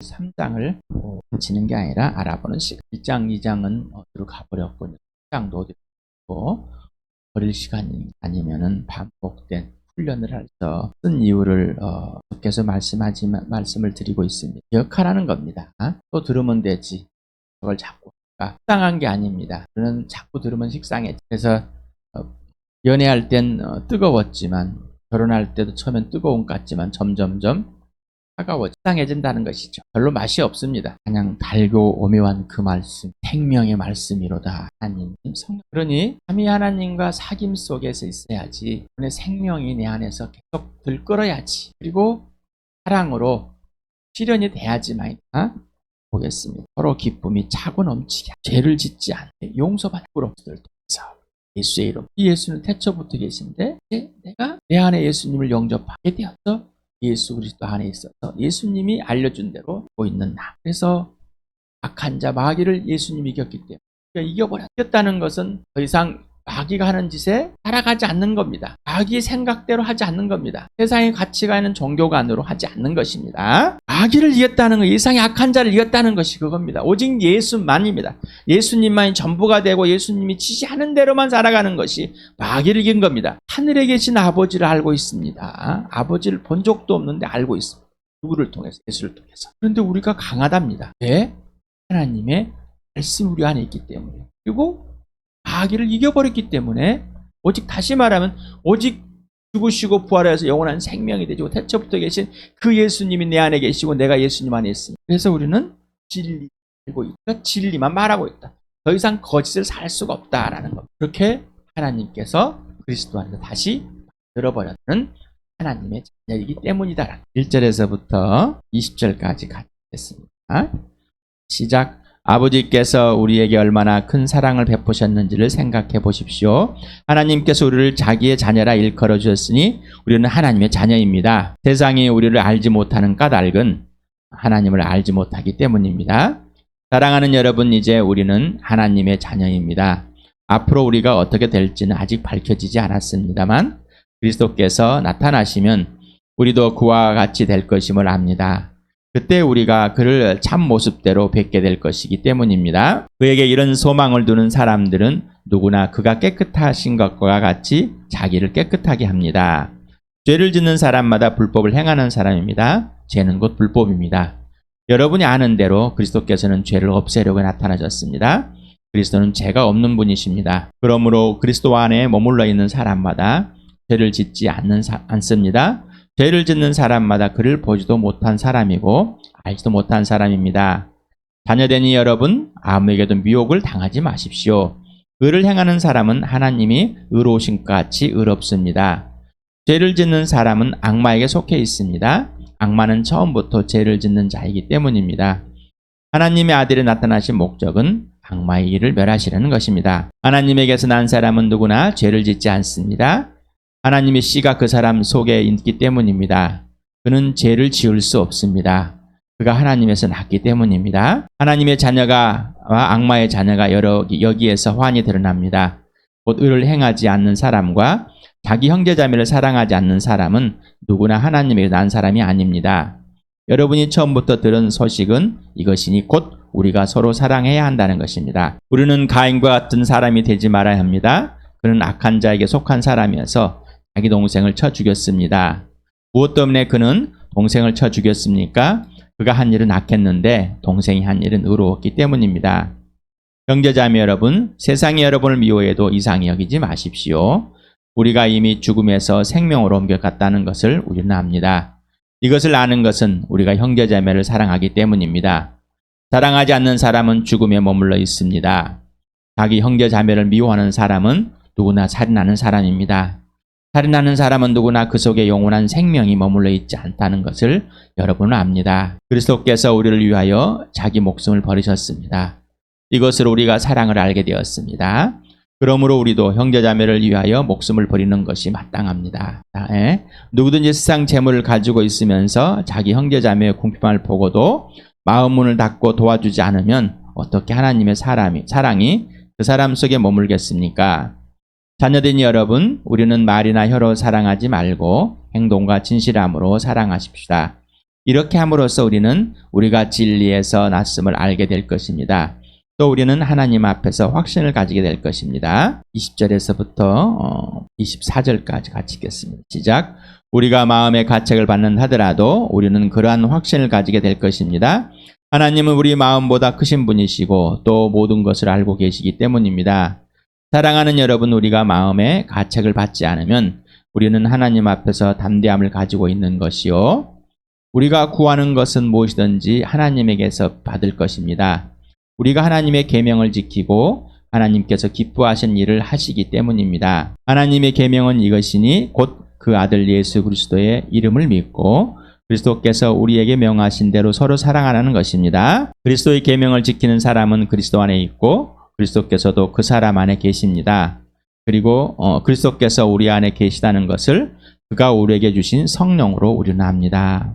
3장을 치는 게 아니라 알아보는 시간. 1장, 2장은 어디로 가버렸고 3장도 어디로 가고 버릴 시간이 아니면은 반복된 훈련을 해서 쓴 이유를 계속 말씀을 드리고 있습니다. 기억하라는 겁니다. 또 들으면 되지. 그걸 자꾸 식상한 게 아닙니다. 저는 자꾸 들으면 식상해. 그래서 연애할 땐 뜨거웠지만 결혼할 때도 처음엔 뜨거운 것 같지만 점점점 차가워 식상해진다는 것이죠. 별로 맛이 없습니다. 그냥 달고 오묘한 그 말씀, 생명의 말씀이로다. 하나님 성령. 그러니 삼위 하나님과 사귐 속에서 있어야지. 그의 생명이 내 안에서 계속 들끓어야지. 그리고 사랑으로 실현이 돼야지만 보겠습니다. 서로 기쁨이 차고 넘치게, 죄를 짓지 않게 용서받는 부름들을 통해서 예수의 이름. 이 예수는 태초부터 계신데 내가 내 안에 예수님을 영접하게 되었어. 예수 그리스도 안에 있어서 예수님이 알려준 대로 보고 있는 나. 그래서 악한 자 마귀를 예수님이 이겼기 때문에 이겼다는 것은 더 이상 마귀가 하는 짓에 따라가지 않는 겁니다. 마귀의 생각대로 하지 않는 겁니다. 세상의 가치관은 종교관으로 하지 않는 것입니다. 마귀를 이겼다는 것, 세상의 악한 자를 이겼다는 것이 그겁니다. 오직 예수만입니다. 예수님만이 전부가 되고 예수님이 지시하는 대로만 살아가는 것이 마귀를 이긴 겁니다. 하늘에 계신 아버지를 알고 있습니다. 아버지를 본 적도 없는데 알고 있습니다. 누구를 통해서? 예수를 통해서. 그런데 우리가 강하답니다. 왜? 하나님의 말씀이 우리 안에 있기 때문에. 그리고 마귀를 이겨버렸기 때문에 오직 다시 말하면 오직 죽으시고 부활해서 영원한 생명이 되시고 태초부터 계신 그 예수님이 내 안에 계시고 내가 예수님 안에 있습니다. 그래서 우리는 진리 알고 있다. 진리만 말하고 있다. 더 이상 거짓을 살 수가 없다라는 겁니다. 그렇게 하나님께서 그리스도 안에서 다시 만들어버렸는 하나님의 자녀이기 때문이다. 1절에서부터 20절까지 가겠습니다. 시작. 아버지께서 우리에게 얼마나 큰 사랑을 베푸셨는지를 생각해 보십시오. 하나님께서 우리를 자기의 자녀라 일컬어 주셨으니 우리는 하나님의 자녀입니다. 세상이 우리를 알지 못하는 까닭은 하나님을 알지 못하기 때문입니다. 사랑하는 여러분, 이제 우리는 하나님의 자녀입니다. 앞으로 우리가 어떻게 될지는 아직 밝혀지지 않았습니다만 그리스도께서 나타나시면 우리도 그와 같이 될 것임을 압니다. 그때 우리가 그를 참 모습대로 뵙게 될 것이기 때문입니다. 그에게 이런 소망을 두는 사람들은 누구나 그가 깨끗하신 것과 같이 자기를 깨끗하게 합니다. 죄를 짓는 사람마다 불법을 행하는 사람입니다. 죄는 곧 불법입니다. 여러분이 아는 대로 그리스도께서는 죄를 없애려고 나타나셨습니다. 그리스도는 죄가 없는 분이십니다. 그러므로 그리스도 안에 머물러 있는 사람마다 죄를 짓지 않습니다. 죄를 짓는 사람마다 그를 보지도 못한 사람이고 알지도 못한 사람입니다. 자녀되니 여러분, 아무에게도 미혹을 당하지 마십시오. 의를 행하는 사람은 하나님이 의로우신 것 같이 의롭습니다. 죄를 짓는 사람은 악마에게 속해 있습니다. 악마는 처음부터 죄를 짓는 자이기 때문입니다. 하나님의 아들이 나타나신 목적은 악마의 일을 멸하시려는 것입니다. 하나님에게서 난 사람은 누구나 죄를 짓지 않습니다. 하나님의 씨가 그 사람 속에 있기 때문입니다. 그는 죄를 지을 수 없습니다. 그가 하나님에서 났기 때문입니다. 하나님의 자녀가 악마의 자녀가 여기에서 환히 드러납니다. 곧 의를 행하지 않는 사람과 자기 형제자매를 사랑하지 않는 사람은 누구나 하나님에게 난 사람이 아닙니다. 여러분이 처음부터 들은 소식은 이것이니 곧 우리가 서로 사랑해야 한다는 것입니다. 우리는 가인과 같은 사람이 되지 말아야 합니다. 그는 악한 자에게 속한 사람이어서 자기 동생을 쳐 죽였습니다. 무엇 때문에 그는 동생을 쳐 죽였습니까? 그가 한 일은 악했는데 동생이 한 일은 의로웠기 때문입니다. 형제자매 여러분, 세상이 여러분을 미워해도 이상히 여기지 마십시오. 우리가 이미 죽음에서 생명으로 옮겨갔다는 것을 우리는 압니다. 이것을 아는 것은 우리가 형제자매를 사랑하기 때문입니다. 사랑하지 않는 사람은 죽음에 머물러 있습니다. 자기 형제자매를 미워하는 사람은 누구나 살인하는 사람입니다. 살인하는 사람은 누구나 그 속에 영원한 생명이 머물러 있지 않다는 것을 여러분은 압니다. 그리스도께서 우리를 위하여 자기 목숨을 버리셨습니다. 이것으로 우리가 사랑을 알게 되었습니다. 그러므로 우리도 형제자매를 위하여 목숨을 버리는 것이 마땅합니다. 누구든지 세상 재물을 가지고 있으면서 자기 형제자매의 궁핍함을 보고도 마음 문을 닫고 도와주지 않으면 어떻게 하나님의 사랑이 그 사람 속에 머물겠습니까? 자녀된 여러분, 우리는 말이나 혀로 사랑하지 말고 행동과 진실함으로 사랑하십시다. 이렇게 함으로써 우리는 우리가 진리에서 났음을 알게 될 것입니다. 또 우리는 하나님 앞에서 확신을 가지게 될 것입니다. 20절에서부터 24절까지 같이 읽겠습니다. 시작. 우리가 마음의 가책을 받는 하더라도 우리는 그러한 확신을 가지게 될 것입니다. 하나님은 우리 마음보다 크신 분이시고 또 모든 것을 알고 계시기 때문입니다. 사랑하는 여러분, 우리가 마음의 가책을 받지 않으면 우리는 하나님 앞에서 담대함을 가지고 있는 것이요, 우리가 구하는 것은 무엇이든지 하나님에게서 받을 것입니다. 우리가 하나님의 계명을 지키고 하나님께서 기뻐하신 일을 하시기 때문입니다. 하나님의 계명은 이것이니 곧 그 아들 예수 그리스도의 이름을 믿고 그리스도께서 우리에게 명하신 대로 서로 사랑하라는 것입니다. 그리스도의 계명을 지키는 사람은 그리스도 안에 있고 그리스도께서도 그 사람 안에 계십니다. 그리고 그리스도께서 우리 안에 계시다는 것을 그가 우리에게 주신 성령으로 우리는 압니다.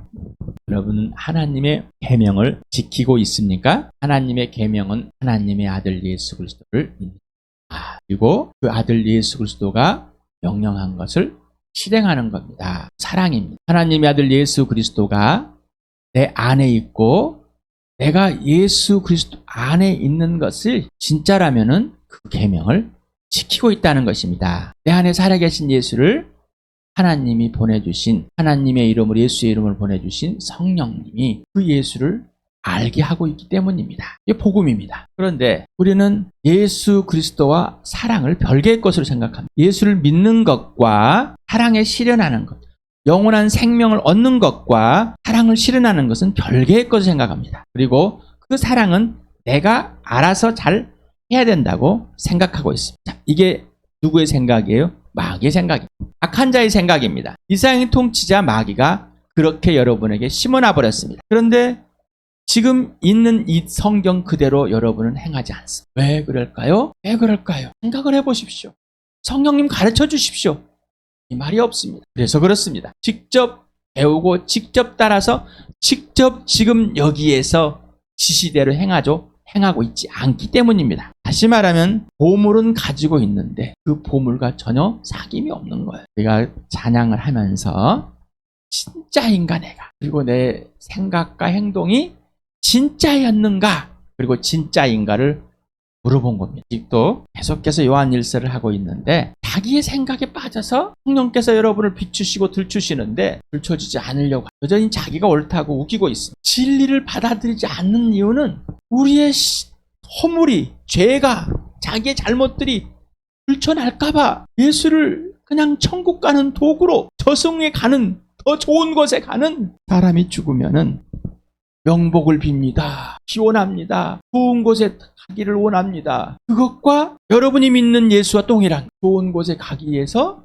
여러분, 하나님의 계명을 지키고 있습니까? 하나님의 계명은 하나님의 아들 예수 그리스도를 믿는, 그리고 그 아들 예수 그리스도가 명령한 것을 실행하는 겁니다. 사랑입니다. 하나님의 아들 예수 그리스도가 내 안에 있고 내가 예수 그리스도 안에 있는 것을 진짜라면은 그 계명을 지키고 있다는 것입니다. 내 안에 살아계신 예수를 하나님이 보내주신, 하나님의 이름으로 예수의 이름을 보내주신 성령님이 그 예수를 알게 하고 있기 때문입니다. 이게 복음입니다. 그런데 우리는 예수 그리스도와 사랑을 별개의 것으로 생각합니다. 예수를 믿는 것과 사랑에 실현하는 것, 영원한 생명을 얻는 것과 사랑을 실현하는 것은 별개의 것으로 생각합니다. 그리고 그 사랑은 내가 알아서 잘 해야 된다고 생각하고 있습니다. 자, 이게 누구의 생각이에요? 마귀의 생각입니다. 악한 자의 생각입니다. 이 세상의 통치자 마귀가 그렇게 여러분에게 심어놔 버렸습니다. 그런데 지금 있는 이 성경 그대로 여러분은 행하지 않습니다. 왜 그럴까요? 왜 그럴까요? 생각을 해보십시오. 성령님 가르쳐 주십시오. 이 말이 없습니다. 그래서 그렇습니다. 직접 배우고 직접 따라서 직접 지금 여기에서 지시대로 행하고 있지 않기 때문입니다. 다시 말하면 보물은 가지고 있는데 그 보물과 전혀 사귐이 없는 거예요. 우리가 찬양을 하면서 진짜인가 내가, 그리고 내 생각과 행동이 진짜였는가, 그리고 진짜인가를 물어본 겁니다. 또 계속해서 요한 일서를 하고 있는데 자기의 생각에 빠져서 성령께서 여러분을 비추시고 들추시는데 들춰지지 않으려고 여전히 자기가 옳다고 우기고 있습니다. 진리를 받아들이지 않는 이유는 우리의 허물이, 죄가, 자기의 잘못들이 들춰날까봐 예수를 그냥 천국 가는 도구로, 저승에 가는, 더 좋은 곳에 가는, 사람이 죽으면은 명복을 빕니다. 기원합니다. 좋은 곳에 가기를 원합니다. 그것과 여러분이 믿는 예수와 동일한 좋은 곳에 가기 위해서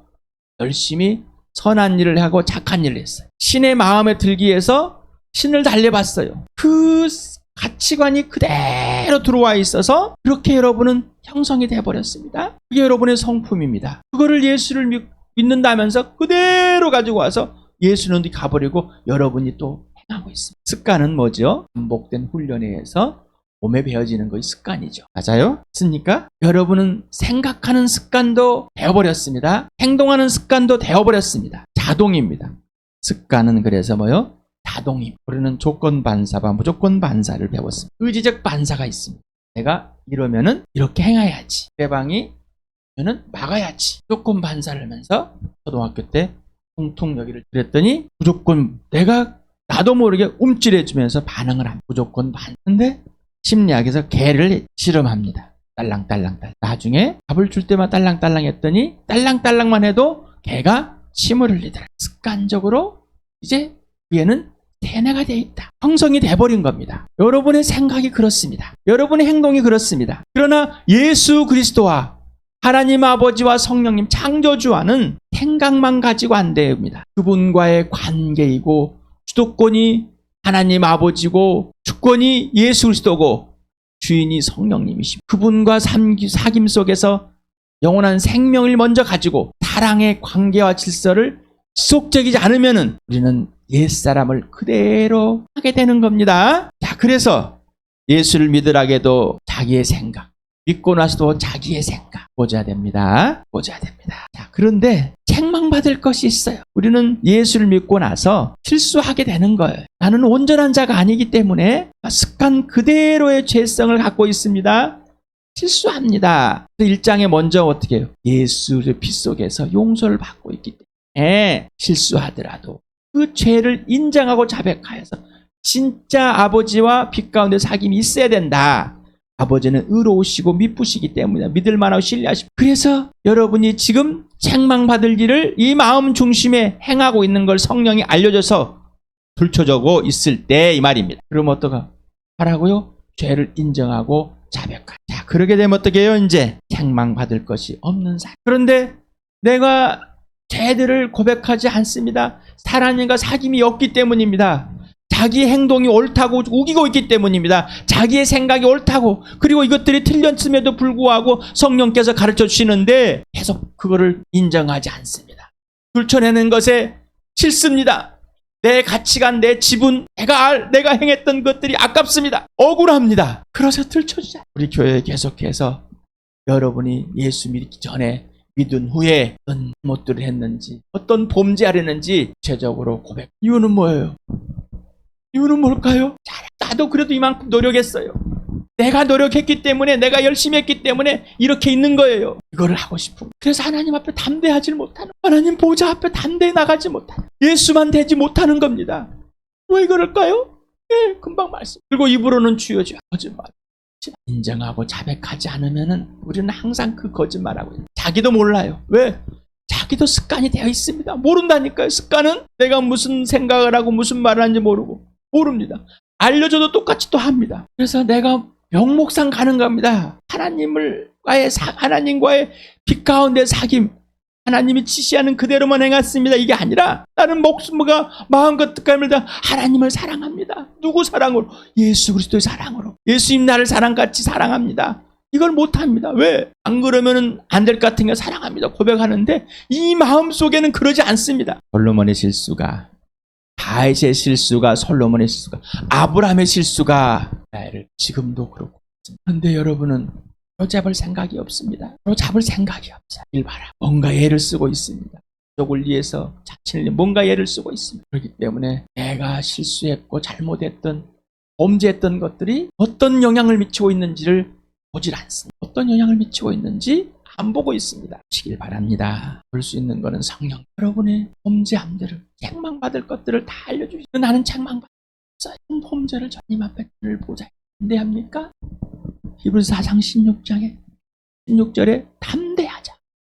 열심히 선한 일을 하고 착한 일을 했어요. 신의 마음에 들기 위해서 신을 달래봤어요. 그 가치관이 그대로 들어와 있어서 그렇게 여러분은 형성이 돼버렸습니다. 그게 여러분의 성품입니다. 그거를 예수를 믿는다면서 그대로 가지고 와서 예수는 가버리고 여러분이 또 하고 있습니다. 습관은 뭐죠? 반복된 훈련에 의해서 몸에 배어지는 것이 습관이죠. 맞아요? 맞습니까? 여러분은 생각하는 습관도 배워버렸습니다. 행동하는 습관도 배워버렸습니다. 자동입니다. 습관은 그래서 뭐요? 자동입니다. 우리는 조건 반사와 무조건 반사를 배웠습니다. 의지적 반사가 있습니다. 내가 이러면은 이렇게 행해야지. 상대방이 저는 막아야지. 무조건 반사를 하면서 초등학교 때 퉁퉁 여기를 그랬더니 무조건 나도 모르게 움찔해주면서 반응을 합니다. 무조건 근데 심리학에서 개를 실험합니다. 딸랑딸랑. 나중에 밥을 줄 때만 딸랑딸랑 했더니 딸랑딸랑만 해도 개가 침을 흘리더라. 습관적으로 이제 얘는 세뇌가 되어 있다. 형성이 돼버린 겁니다. 여러분의 생각이 그렇습니다. 여러분의 행동이 그렇습니다. 그러나 예수 그리스도와 하나님 아버지와 성령님 창조주와는 생각만 가지고 안 됩니다. 그분과의 관계이고 주도권이 하나님 아버지고 주권이 예수 그리스도고 주인이 성령님이십니다. 그분과 사귐 속에서 영원한 생명을 먼저 가지고 사랑의 관계와 질서를 지속적이지 않으면은 우리는 옛사람을 그대로 하게 되는 겁니다. 자, 그래서 예수를 믿으라게도 자기의 생각, 믿고 나서도 자기의 생각 보셔야 됩니다. 자, 그런데 책망받을 것이 있어요. 우리는 예수를 믿고 나서 실수하게 되는 거예요. 나는 온전한 자가 아니기 때문에 습관 그대로의 죄성을 갖고 있습니다. 실수합니다. 1장에 먼저 어떻게 해요? 예수의 피 속에서 용서를 받고 있기 때문에 실수하더라도 그 죄를 인정하고 자백하여서 진짜 아버지와 빛 가운데 사귐이 있어야 된다. 아버지는 의로우시고 미쁘시기 때문에 믿을 만하고 신뢰하시고, 그래서 여러분이 지금 책망받을 일을 이 마음 중심에 행하고 있는 걸 성령이 알려줘서 들춰주고 있을 때 이 말입니다. 그럼 어떡하? 하라고요? 죄를 인정하고 자백하. 자, 그러게 되면 어떻게 해요? 이제 책망받을 것이 없는 사람. 그런데 내가 죄들을 고백하지 않습니다. 하나님과 사귐이 없기 때문입니다. 자기 행동이 옳다고 우기고 있기 때문입니다. 자기의 생각이 옳다고, 그리고 이것들이 틀렸음에도 불구하고 성령께서 가르쳐 주시는데 계속 그거를 인정하지 않습니다. 들춰내는 것에 싫습니다. 내 가치관, 내 지분, 내가 행했던 것들이 아깝습니다. 억울합니다. 그래서 들춰주자. 우리 교회에 계속해서 여러분이 예수 믿기 전에 믿은 후에 어떤 잘못들을 했는지, 어떤 범죄를 했는지 구체적으로 고백. 이유는 뭐예요? 이유는 뭘까요? 나도 그래도 이만큼 노력했어요. 내가 노력했기 때문에, 내가 열심히 했기 때문에 이렇게 있는 거예요. 이거를 하고 싶은. 그래서 하나님 앞에 담대하지 못하는, 하나님 보좌 앞에 담대히 나가지 못하는, 예수만 되지 못하는 겁니다. 왜 그럴까요? 예, 금방 말씀. 그리고 입으로는 주여 주여 거짓말. 인정하고 자백하지 않으면은 우리는 항상 그 거짓말하고 있어요. 자기도 몰라요. 왜? 자기도 습관이 되어 있습니다. 모른다니까요. 습관은 내가 무슨 생각을 하고 무슨 말을 하는지 모릅니다. 알려줘도 똑같이 또 합니다. 그래서 내가 명목상 가는 겁니다. 하나님과의 빛 가운데 사귐, 하나님이 지시하는 그대로만 행했습니다. 이게 아니라 다른 목숨과 마음과 뜻감을 다 하나님을 사랑합니다. 누구 사랑으로? 예수 그리스도의 사랑으로. 예수님 나를 사랑같이 사랑합니다. 이걸 못합니다. 왜? 안 그러면은 안 될 것 같은 게 사랑합니다. 고백하는데 이 마음 속에는 그러지 않습니다. 솔로몬의 실수가, 다윗의 실수가, 솔로몬의 실수가, 아브라함의 실수가 나를 지금도 그렇고. 그런데 여러분은 잡을 생각이 없습니다. 잡을 생각이 없어요. 일봐라. 뭔가 애를 쓰고 있습니다. 가족을 위해서, 자신을 위해 뭔가 애를 쓰고 있습니다. 그렇기 때문에 내가 실수했고 잘못했던, 범죄했던 것들이 어떤 영향을 미치고 있는지를 보질 않습니다. 어떤 영향을 미치고 있는지 안 보고 있습니다. 보시길 바랍니다. 볼 수 있는 것은 성령. 여러분의 범죄함들을, 책망받을 것들을 다 알려주시고, 나는 책망받았어요. 범죄를 주님 앞에 보자. 담대합니까? 히브리서 4장 16절에 담대하자.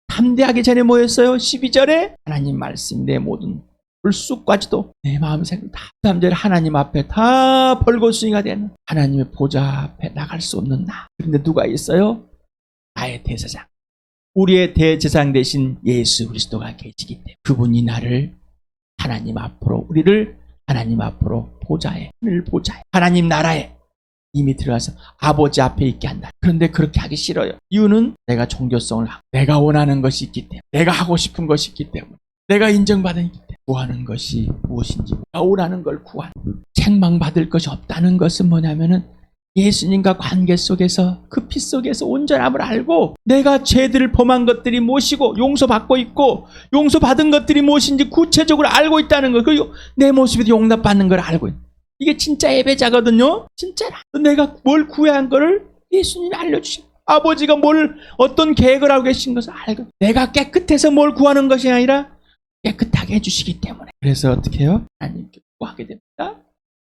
담대하기 전에 뭐였어요? 12절에 하나님 말씀, 내 모든 불쑥까지도 내 마음의 생각 다 담대를 하나님 앞에 다 벌거숭이가 되는, 하나님의 보좌 앞에 나갈 수 없는 나. 그런데 누가 있어요? 나의 대제사장, 우리의 대제사장 대신 예수 그리스도가 계시기 때문에 그분이 나를 하나님 앞으로, 우리를 하나님 앞으로 보좌에, 하나님 나라에 이미 들어가서 아버지 앞에 있게 한다. 그런데 그렇게 하기 싫어요. 이유는 내가 종교성을 하고, 내가 원하는 것이 있기 때문에, 내가 하고 싶은 것이 있기 때문에, 내가 인정받은 있기 때문에. 구하는 것이 무엇인지, 내가 원하는 걸 구하는, 책망받을 것이 없다는 것은 뭐냐면은 예수님과 관계 속에서, 그 피 속에서 온전함을 알고, 내가 죄들을 범한 것들이 무엇이고 용서받고 있고 용서받은 것들이 무엇인지 구체적으로 알고 있다는 것, 그리고 내 모습에도 용납받는 걸 알고 있는, 이게 진짜 예배자거든요. 진짜라. 내가 뭘 구해야 한 거를 예수님이 알려주시고, 아버지가 어떤 계획을 하고 계신 것을 알고, 내가 깨끗해서 뭘 구하는 것이 아니라 깨끗하게 해주시기 때문에. 그래서 어떻게 해요? 하나님께 구하게 됩니다.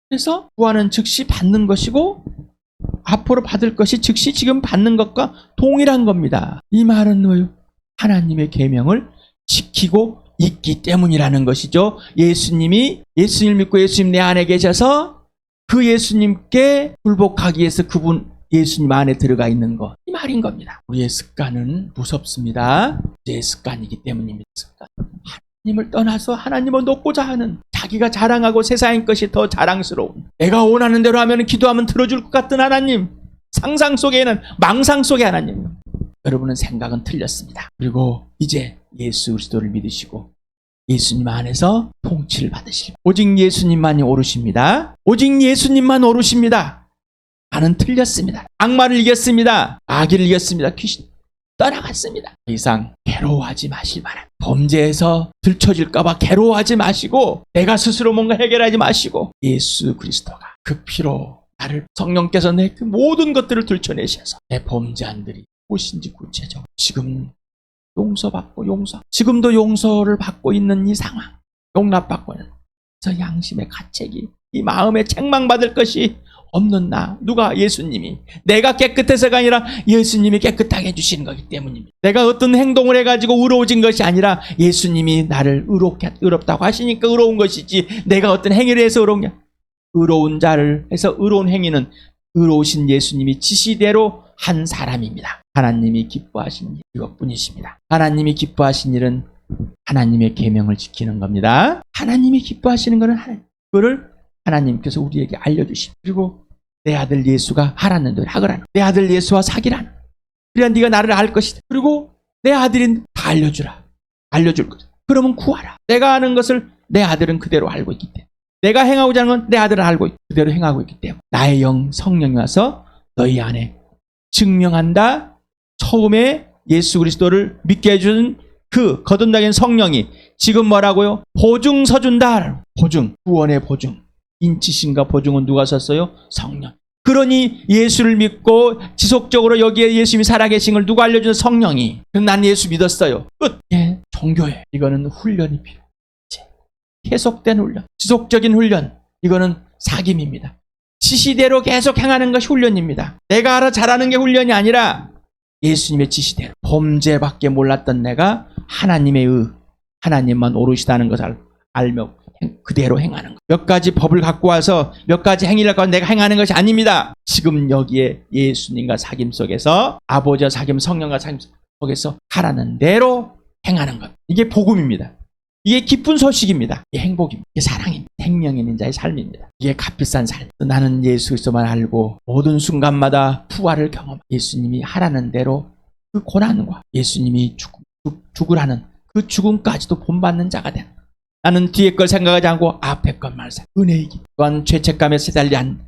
그래서 구하는 즉시 받는 것이고, 앞으로 받을 것이 즉시 지금 받는 것과 동일한 겁니다. 이 말은 뭐예요? 하나님의 계명을 지키고 있기 때문이라는 것이죠. 예수님을 믿고 예수님 내 안에 계셔서 그 예수님께 굴복하기 위해서 그분 예수님 안에 들어가 있는 것, 이 말인 겁니다. 우리의 습관은 무섭습니다. 제 습관이기 때문입니다. 습관. 하나님을 떠나서 하나님을 높고자 하는, 자기가 자랑하고 세상의 것이 더 자랑스러운, 내가 원하는 대로 하면 기도하면 들어줄 것 같은 하나님, 상상 속에는 망상 속의 하나님. 여러분은 생각은 틀렸습니다. 그리고 이제 예수 그리스도를 믿으시고 예수님 안에서 통치를 받으실, 오직 예수님만이 오르십니다. 오직 예수님만 오르십니다. 나는 틀렸습니다. 악마를 이겼습니다. 마귀를 이겼습니다. 귀신. 떠나갔습니다. 더 이상 괴로워하지 마시기 바랍니다. 범죄에서 들춰질까봐 괴로워하지 마시고 내가 스스로 뭔가 해결하지 마시고 예수 그리스도가 그 피로 나를 성령께서 내 그 모든 것들을 들춰내셔서 내 범죄한들이 무엇인지 구체적으로 지금 용서받고 지금도 용서를 받고 있는 이 상황, 용납받고 있는 저 양심의 가책이 이 마음에 책망받을 것이 없는 나, 누가? 예수님이. 내가 깨끗해서가 아니라 예수님이 깨끗하게 해주시는 거기 때문입니다. 내가 어떤 행동을 해가지고 의로워진 것이 아니라 예수님이 나를 의롭다고 하시니까 의로운 것이지 내가 어떤 행위를 해서 의로운 게 의로운 자를 해서 의로운 행위는 의로우신 예수님이 지시대로 한 사람입니다. 하나님이 기뻐하신 일 이것뿐이십니다. 하나님이 기뻐하신 일은 하나님의 계명을 지키는 겁니다. 하나님이 기뻐하시는 것은 그거를 하나님께서 우리에게 알려주십니다. 그리고 내 아들 예수가 하라는 대로 하거라는, 내 아들 예수와 사귀라는, 그래야 네가 나를 알 것이다. 그리고 내 아들인 다 알려줄 것이다. 그러면 구하라. 내가 아는 것을 내 아들은 그대로 알고 있기 때문에, 내가 행하고자 하는 건 내 아들은 알고 있고 그대로 행하고 있기 때문에 나의 영 성령이 와서 너희 안에 증명한다. 처음에 예수 그리스도를 믿게 해준 그 거듭나게 성령이 지금 뭐라고요? 보증서 준다. 보증, 구원의 보증. 인치신가 보증은 누가 썼어요? 성령. 그러니 예수를 믿고 지속적으로 여기에 예수님이 살아계신 걸 누가 알려주는? 성령이. 난 예수 믿었어요. 끝. 예, 종교에 이거는 훈련이 필요해요. 계속된 훈련, 지속적인 훈련. 이거는 사귐입니다. 지시대로 계속 행하는 것이 훈련입니다. 내가 알아 잘하는 게 훈련이 아니라 예수님의 지시대로. 범죄밖에 몰랐던 내가 하나님의 하나님만 오르시다는 것을 알며 그대로 행하는 것. 몇 가지 법을 갖고 와서 몇 가지 행위를 갖고 내가 행하는 것이 아닙니다. 지금 여기에 예수님과 사귐 속에서, 아버지와 사귐, 성령과 사귐 속에서 하라는 대로 행하는 것. 이게 복음입니다. 이게 기쁜 소식입니다. 이게 행복입니다. 이게 사랑입니다. 생명 있는 자의 삶입니다. 이게 값비싼 삶. 나는 예수 그리스도만 알고 모든 순간마다 부활을 경험하고 예수님이 하라는 대로 그 고난과 예수님이 죽으라는 그 죽음까지도 본받는 자가 되는, 나는 뒤에 걸 생각하지 않고 앞에 것만 생각. 은혜이기 또한 죄책감에 시달린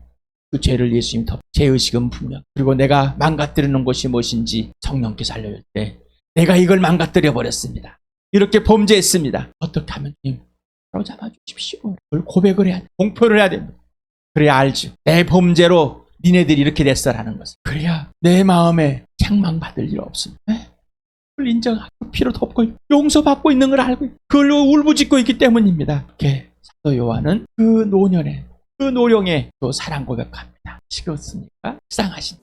그 죄를 예수님이 죄의식은 분명. 그리고 내가 망가뜨리는 것이 무엇인지 성령께서 알려줄 때 내가 이걸 망가뜨려 버렸습니다. 이렇게 범죄했습니다. 어떻게 하면 바로 잡아주십시오. 그걸 고백을 해야 돼. 공표를 해야 됩니다. 그래야 알지. 내 범죄로 니네들이 이렇게 됐어라는 것을. 그래야 내 마음에 책망받을 일 없습니다. 그걸 인정하고 피로 덮고 용서받고 있는 걸 알고 그걸로 울부짖고 있기 때문입니다. 이렇게 사도 요한은 그 노년에 그 노령에 또 사랑 고백합니다. 식었으니까 불쌍하신